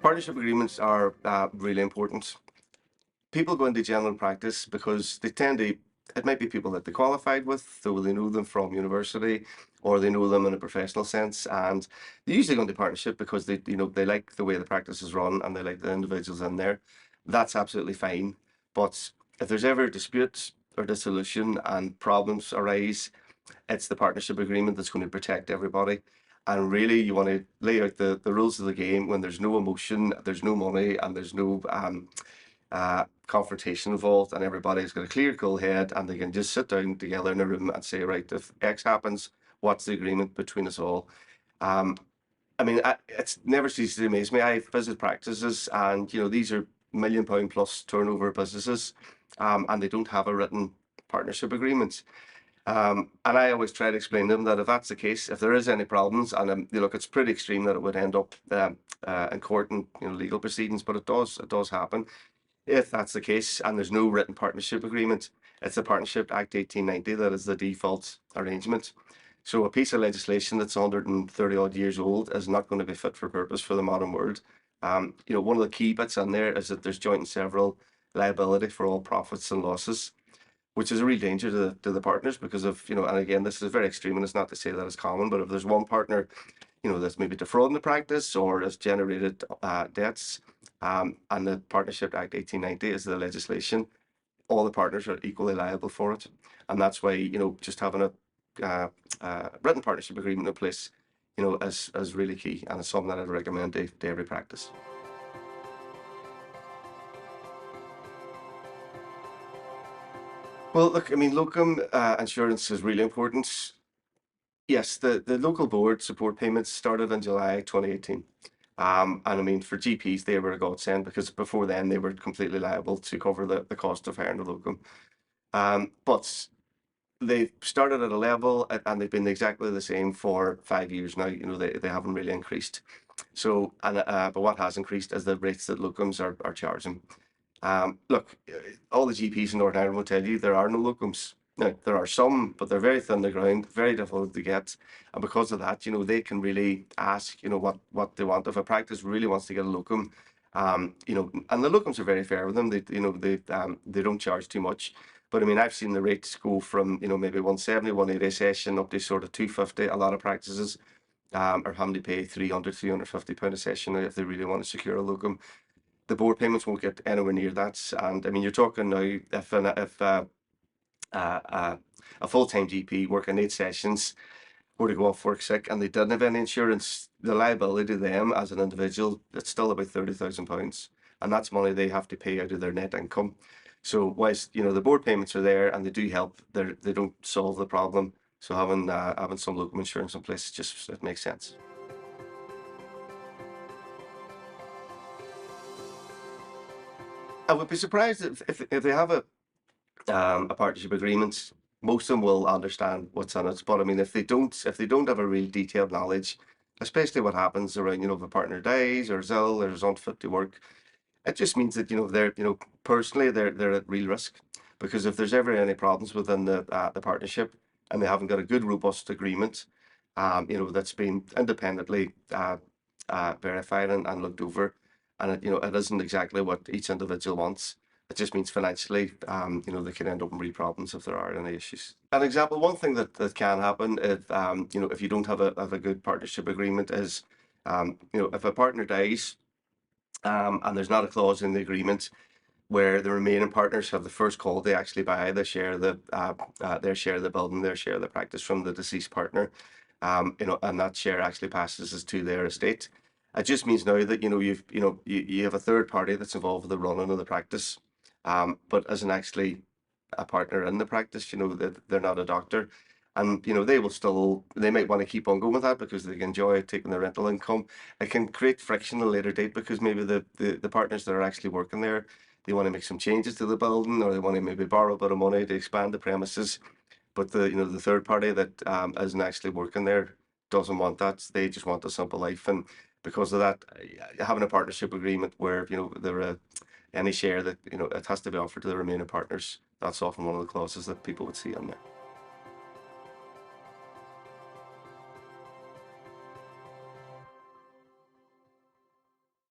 Partnership agreements are really important. People go into general practice because they tend to, it might be people that they qualified with, so they know them from university, or they know them in a professional sense, and they usually go into partnership because they like the way the practice is run and they like the individuals in there. That's absolutely fine. But if there's ever a dispute or dissolution and problems arise, it's the partnership agreement that's going to protect everybody. And really, you want to lay out the rules of the game when there's no emotion, there's no money, and there's no confrontation involved, and everybody's got a clear, cool head, and they can just sit down together in a room and say, right, if X happens, what's the agreement between us all? Um, it's never ceases to amaze me. I visit practices, and these are £1 million plus turnover businesses, and they don't have a written partnership agreement. And I always try to explain to them that if that's the case, if there is any problems, and look, it's pretty extreme that it would end up in court and legal proceedings, but it does happen. If that's the case and there's no written partnership agreement, it's the Partnership Act 1890 that is the default arrangement. So a piece of legislation that's 130 odd years old is not going to be fit for purpose for the modern world. One of the key bits in there is that there's joint and several liability for all profits and losses, which is a real danger to the partners because of, and again, this is very extreme and it's not to say that it's common, but if there's one partner, that's maybe defrauding the practice or has generated debts, and the Partnership Act 1890 is the legislation, all the partners are equally liable for it. And that's why, just having a written partnership agreement in place, is really key, and it's something that I'd recommend to every practice. Well, look, locum insurance is really important. Yes, the local board support payments started in July 2018. And for GPs, they were a godsend because before then they were completely liable to cover the cost of hiring a locum. But they started at a level and they've been exactly the same for 5 years now. They haven't really increased. So, but what has increased is the rates that locums are charging. Look, all the GPs in Northern Ireland will tell you there are no locums. Now, there are some, but they're very thin on the ground, very difficult to get. And because of that, they can really ask, what they want. If a practice really wants to get a locum, and the locums are very fair with them. They don't charge too much. But I've seen the rates go from, maybe 170, 180 a session up to sort of 250. A lot of practices are having to pay 300, £350 a session if they really want to secure a locum. The board payments won't get anywhere near that. And you're talking now, if a full-time GP working 8 sessions were to go off work sick and they didn't have any insurance, the liability to them as an individual, it's still about £30,000. And that's money they have to pay out of their net income. So whilst, the board payments are there and they do help, they don't solve the problem. So having some locum insurance in place, it makes sense. I would be surprised if they have a partnership agreement, most of them will understand what's in it. But if they don't have a real detailed knowledge, especially what happens around, if a partner dies or is ill or is unfit to work, it just means that they're personally they're at real risk, because if there's ever any problems within the partnership and they haven't got a good robust agreement, that's been independently verified and looked over, and it isn't exactly what each individual wants. It just means financially, they can end up in real problems if there are any issues. An example, one thing that can happen if you don't have a good partnership agreement is, if a partner dies, and there's not a clause in the agreement where the remaining partners have the first call to actually buy their share of the building, their share of the practice from the deceased partner, and that share actually passes to their estate. It just means now that you have a third party that's involved with the running of the practice, but isn't actually a partner in the practice. They're not a doctor, and they might want to keep on going with that because they enjoy taking the rental income. It can create friction at a later date because maybe the partners that are actually working there, they want to make some changes to the building, or they want to maybe borrow a bit of money to expand the premises. But the third party that isn't actually working there doesn't want that. They just want a simple life, and because of that, having a partnership agreement where any share that it has to be offered to the remaining partners, that's often one of the clauses that people would see in there.